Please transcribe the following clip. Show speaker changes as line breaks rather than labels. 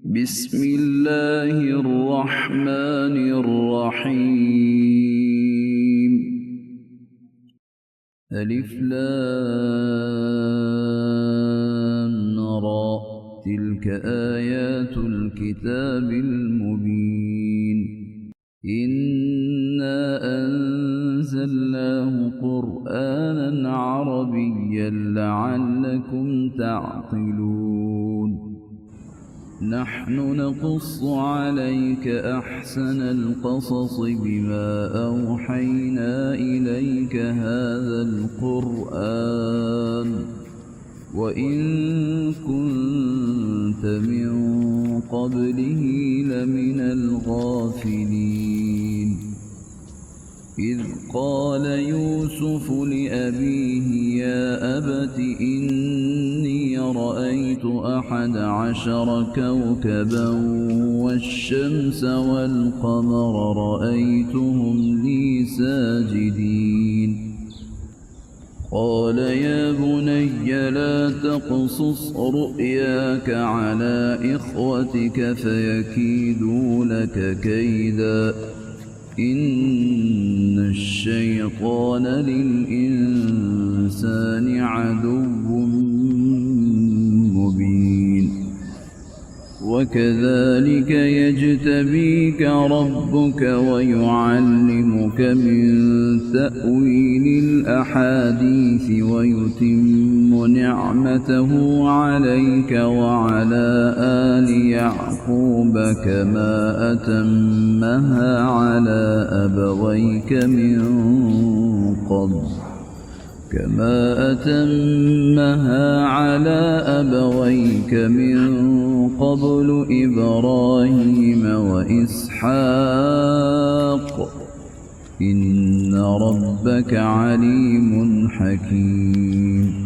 بسم الله الرحمن الرحيم. ألف لام را، تلك آيات الكتاب المبين. إنا أنزلناه قرآنا عربيا لعلكم تعقلون. نحن نقص عليك أحسن القصص بما أوحينا إليك هذا القرآن وإن كنت من قبله لمن الغافلين. إذ قال يوسف لأبيه يا أبت إني رأيت 11 كوكبا والشمس والقمر رأيتهم لي ساجدين. قال يا بني لا تقصص رؤياك على إخوتك فيكيدوا لك كيدا إن الشيطان للإنسان عدو مبين. وكذلك يجتبيك ربك ويعلمك من تأويل الأحاديث ويتم نعمته عليك وعلى آل يعقوب كما أتمها على أبويك من قبل إبراهيم وإسحاق إن ربك عليم حكيم.